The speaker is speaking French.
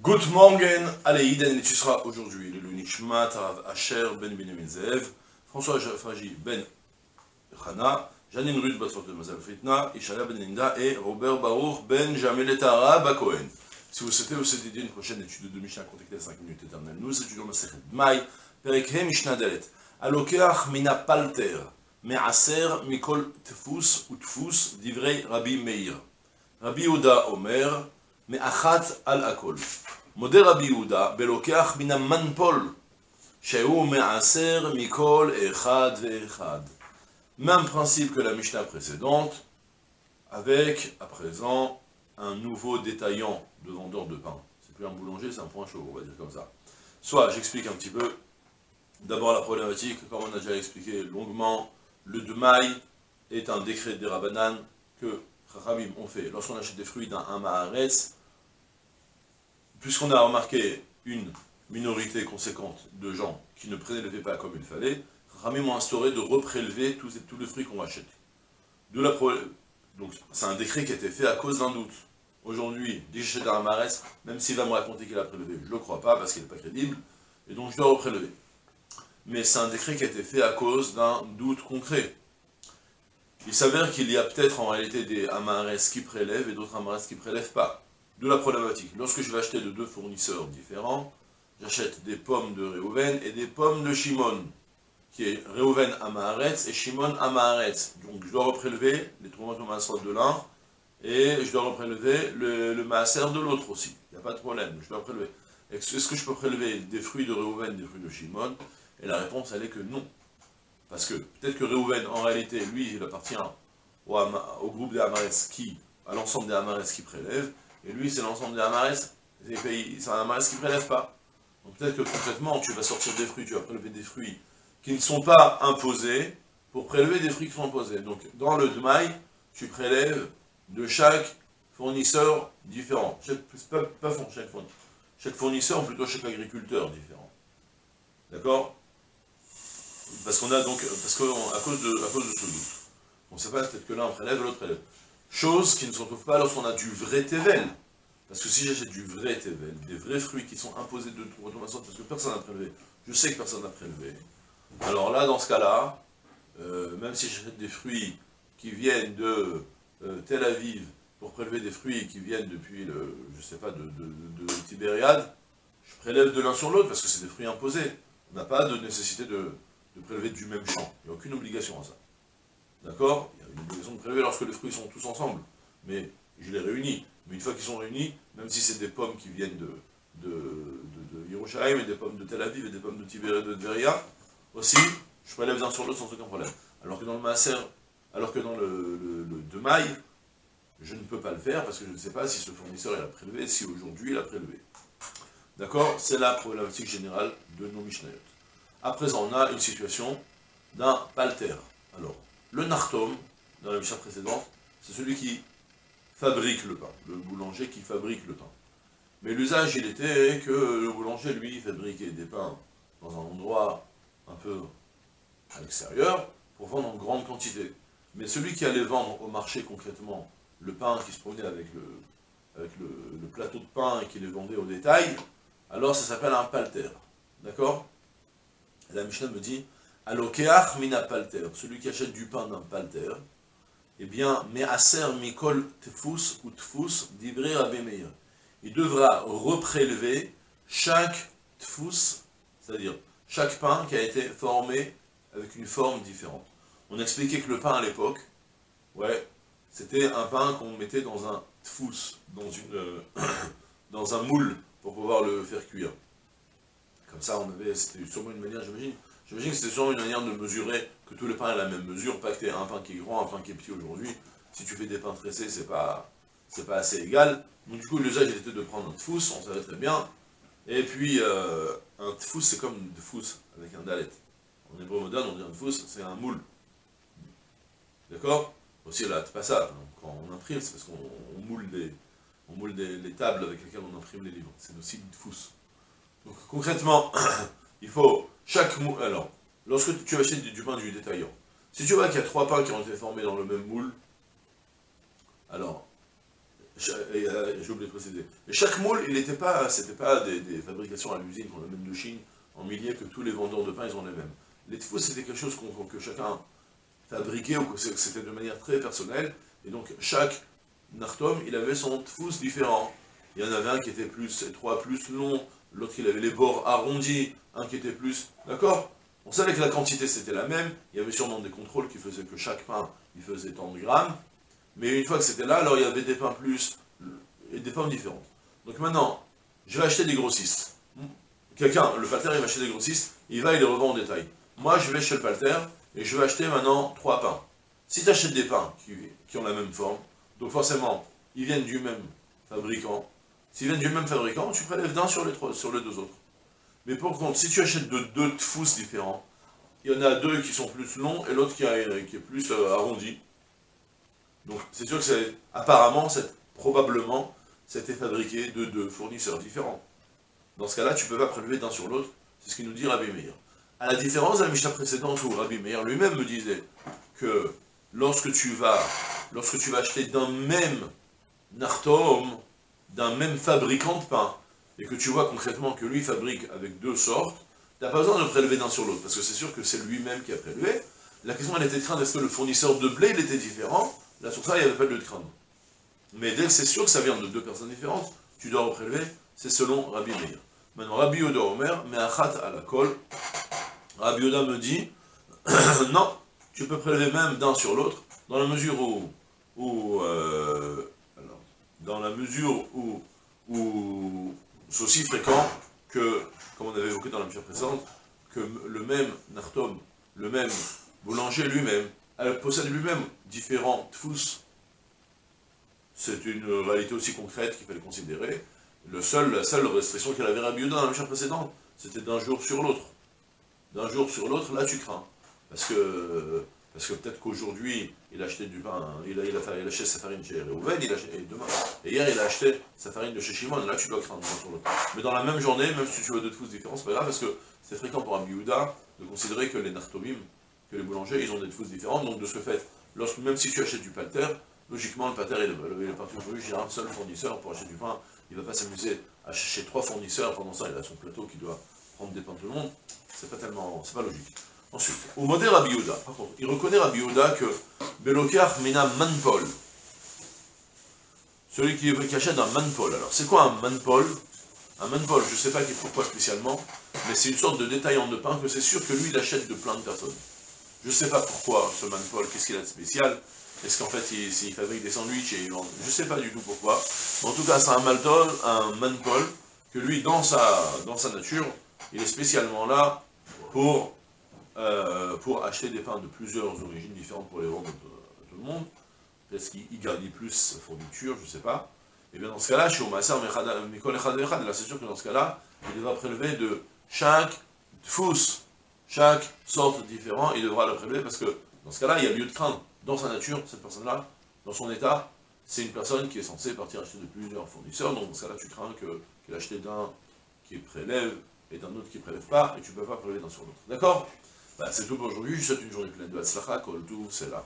Good morning, Aleïden, et tu seras aujourd'hui le Nishmat, Rav Asher Ben Binyamin Zev, François Fragy Ben Chana, Janine Ruth Batsot de Mazal Fitna, Ishaya Ben Linda et Robert Baruch Ben Jameletara Bakohen. Si vous souhaitez vous étudier une prochaine étude de Mishnah, contactez 5 minutes éternelles. Nous étudions Masechet Maï, Perek Mishnah Dalet. Alokeach mina palter, me'aser mikol tfus ou tfus, divrei Rabbi Meir. Rabbi Yehuda Omer, me'achat al akol. מודה רבי יהודה בלוקח מן המנפול שהוא מעשר מכל אחד ואחד. Même principe que la Mishnah précédente, avec à présent un nouveau détaillant de vendeur de pain. C'est plus un boulanger, c'est un point chaud, on va dire comme ça. Soit, j'explique un petit peu, d'abord la problématique, comme on a déjà expliqué longuement, le Demaï est un décret des Rabbanan que Chachamim ont fait lorsqu'on achète des fruits d'un Hamaharetz. Puisqu'on a remarqué une minorité conséquente de gens qui ne prélevaient pas comme il fallait, Ramim ont instauré de reprélever tous les fruits qu'on achète. Donc c'est un décret qui a été fait à cause d'un doute. Aujourd'hui, dès que j'achète un Hamaretz, même s'il va me raconter qu'il a prélevé, je ne le crois pas parce qu'il n'est pas crédible, et donc je dois reprélever. Mais c'est un décret qui a été fait à cause d'un doute concret. Il s'avère qu'il y a peut-être en réalité des Hamaretz qui prélèvent et d'autres Hamaretz qui ne prélèvent pas. De la problématique. Lorsque je vais acheter de deux fournisseurs différents, j'achète des pommes de Réhouven et des pommes de Shimon, qui est Réhouven à Maharetz et Shimon à Maharetz. Donc je dois reprélever les tomates au maaser de l'un et je dois reprélever le maaser de l'autre aussi. Il n'y a pas de problème, je dois prélever. Est-ce que je peux prélever des fruits de Réhouven, des fruits de Shimon? Et la réponse, elle est que non. Parce que peut-être que Réhouven, en réalité, lui, il appartient au groupe des Hamaretz à l'ensemble des Hamaretz qui prélèvent. Et lui, c'est l'ensemble des Hamaretz, c'est un Hamaretz qui ne prélève pas. Donc peut-être que concrètement, tu vas sortir des fruits, tu vas prélever des fruits qui ne sont pas imposés, pour prélever des fruits qui sont imposés. Donc dans le Dmaï, tu prélèves de chaque fournisseur différent. Chaque fournisseur, ou plutôt chaque agriculteur différent. D'accord? Parce qu'on a donc, à cause de ce doute. On ne sait pas, peut-être que l'un prélève, l'autre prélève. Chose qui ne se retrouve pas lorsqu'on a du vrai Tevel. Parce que si j'achète du vrai Tevel, des vrais fruits qui sont imposés de tout automation, parce que personne n'a prélevé, je sais que personne n'a prélevé. Alors là, dans ce cas-là, même si j'achète des fruits qui viennent de Tel Aviv, pour prélever des fruits qui viennent depuis, je sais pas, de Tibériade, je prélève de l'un sur l'autre, parce que c'est des fruits imposés. On n'a pas de nécessité de prélever du même champ. Il n'y a aucune obligation à ça. D'accord? Il y a une obligation de prélever lorsque les fruits sont tous ensemble. Mais je les réunis. Mais une fois qu'ils sont réunis, même si c'est des pommes qui viennent de Yerushalayim et des pommes de Tel Aviv et des pommes de Tibériade et de Tveria, aussi, je prélève l'un sur l'autre sans aucun problème. Alors que dans le Maaser, alors que dans le Demaï, je ne peux pas le faire parce que je ne sais pas si ce fournisseur il a prélevé, si aujourd'hui il a prélevé. D'accord? C'est la problématique générale de nos Mishnayot. À présent, on a une situation d'un palter. Alors, le nartom, dans la Mishnah précédente, c'est celui qui fabrique le pain, le boulanger qui fabrique le pain. Mais l'usage, il était que le boulanger, lui, fabriquait des pains dans un endroit un peu à l'extérieur, pour vendre en grande quantité. Mais celui qui allait vendre au marché concrètement le pain qui se promenait avec le plateau de pain et qui les vendait au détail, alors ça s'appelle un palter. D'accord? La Mishnah me dit, Alokeach mina palter, celui qui achète du pain d'un palter, eh bien, me'aser mikol tfus ou tfus divrei Rabbi Meir. Il devra reprélever chaque tfus, c'est-à-dire chaque pain qui a été formé avec une forme différente. On expliquait que le pain à l'époque, ouais, c'était un pain qu'on mettait dans un tfus, dans un moule, pour pouvoir le faire cuire. Comme ça, c'était sûrement une manière, j'imagine que c'était sûrement une manière de mesurer que tout le pain est la même mesure, pas que tu aies un pain qui est grand, un pain qui est petit aujourd'hui. Si tu fais des pains tressés, c'est pas assez égal. Donc du coup, l'usage était de prendre un tfous, on savait très bien. Et puis, un tfous, c'est comme un tfous, avec un dalet. En hébreu moderne, on dit un tfous, c'est un moule. D'accord? Aussi, là, c'est pas ça. Quand on imprime, c'est parce qu'on moule les tables avec lesquelles on imprime les livres. C'est aussi du tfous. Donc concrètement, il faut chaque moule. Alors, lorsque tu achètes du pain du détaillant, si tu vois qu'il y a 3 pains qui ont été formés dans le même moule, alors J'ai oublié de préciser. Et chaque moule, c'était pas des fabrications à l'usine qu'on amène de Chine en milliers, que tous les vendeurs de pain, ils ont les mêmes. Les tfous, c'était quelque chose que chacun fabriquait, ou que c'était de manière très personnelle, et donc chaque nartom, il avait son tfous différent. Il y en avait un qui était plus étroit, plus long, l'autre il avait les bords arrondis, un qui était plus... D'accord? On savait que la quantité c'était la même, il y avait sûrement des contrôles qui faisaient que chaque pain, il faisait tant de grammes, mais une fois que c'était là, alors il y avait des pains plus, et des pommes différentes. Donc maintenant, je vais acheter des grossistes. Quelqu'un, le palter, il va acheter des grossistes, il va et les revend en détail. Moi, je vais chez le palter, et je vais acheter maintenant 3 pains. Si tu achètes des pains qui ont la même forme, donc forcément, ils viennent du même fabricant. S'ils viennent du même fabricant, tu prélèves d'un sur les deux autres. Mais par contre, si tu achètes de deux tfous différents, il y en a deux qui sont plus longs, et l'autre qui est plus arrondi. Donc c'est sûr que apparemment, probablement, c'était fabriqué de deux fournisseurs différents. Dans ce cas-là, tu ne peux pas prélever d'un sur l'autre, c'est ce qu'il nous dit Rabbi Meir. À la différence de la Mishnah précédente où Rabbi Meir lui-même me disait que lorsque tu vas acheter d'un même nartom, d'un même fabricant de pain, et que tu vois concrètement que lui fabrique avec deux sortes, tu n'as pas besoin de prélever d'un sur l'autre, parce que c'est sûr que c'est lui-même qui a prélevé. La question elle était de craindre, est-ce que le fournisseur de blé il était différent? Là sur ça, il n'y avait pas de crainte. Mais dès que c'est sûr que ça vient de deux personnes différentes, tu dois reprélever, c'est selon Rabbi Meir. Maintenant, Rabbi Yoda Omer, me'achat à la colle. Rabbi Yoda me dit, non, tu peux prélever même d'un sur l'autre, dans la mesure où c'est aussi fréquent que, comme on avait évoqué dans la Mishnah précédente, que le même nartom, le même boulanger lui-même, possède lui-même différents tfous. C'est une réalité aussi concrète qu'il fallait considérer. La seule restriction qu'il avait Rabbi Yehuda dans la Mishnah précédente, c'était d'un jour sur l'autre. D'un jour sur l'autre, là tu crains. Parce que peut-être qu'aujourd'hui, il a acheté du pain, il a acheté sa farine chez Reuven, et hier il a acheté sa farine de chez Shimon, là tu dois craindre d'un sur l'autre. Mais dans la même journée, même si tu veux deux tfous différents, c'est pas grave, parce que c'est fréquent pour Rabbi Yehuda de considérer que les nartomim, que les boulangers, ils ont des tfous différents, donc de ce fait, même si tu achètes du palter, logiquement le palter il est parti aujourd'hui chez un seul fournisseur pour acheter du pain, il ne va pas s'amuser à chercher 3 fournisseurs, pendant ça il a son plateau qui doit prendre des pains de tout le monde, c'est pas logique. Ensuite, au modèle Rabbi Yehuda, par contre, il reconnaît Rabbi Yehuda que Belokar Mena Manpol, celui qui achète un Manpol. Alors, c'est quoi un Manpol? Un Manpol, je ne sais pas pourquoi spécialement, mais c'est une sorte de détaillant de pain que c'est sûr que lui, il achète de plein de personnes. Je ne sais pas pourquoi ce Manpol, qu'est-ce qu'il a de spécial? Est-ce qu'en fait, il fabrique des sandwichs et il vend? Je ne sais pas du tout pourquoi. Mais en tout cas, c'est un Manpol que lui, dans sa nature, il est spécialement là pour acheter des pains de plusieurs origines différentes pour les vendre à tout le monde. Peut-être qu'il gagne plus sa fourniture, je ne sais pas. Et bien dans ce cas-là, chez Omassar, Mikol Echad Echad, là c'est sûr que dans ce cas-là, il devra prélever de chaque fous, chaque sorte différente, il devra le prélever parce que dans ce cas-là, il y a lieu de craindre. Dans sa nature, cette personne-là, dans son état, c'est une personne qui est censée partir acheter de plusieurs fournisseurs, donc dans ce cas-là, tu crains qu'il achète d'un qui prélève et d'un autre qui ne prélève pas, et tu ne peux pas prélever d'un sur l'autre. D'accord? C'est tout pour aujourd'hui, je vous souhaite une journée pleine de Hatzlacha, Kol Tuv, c'est là.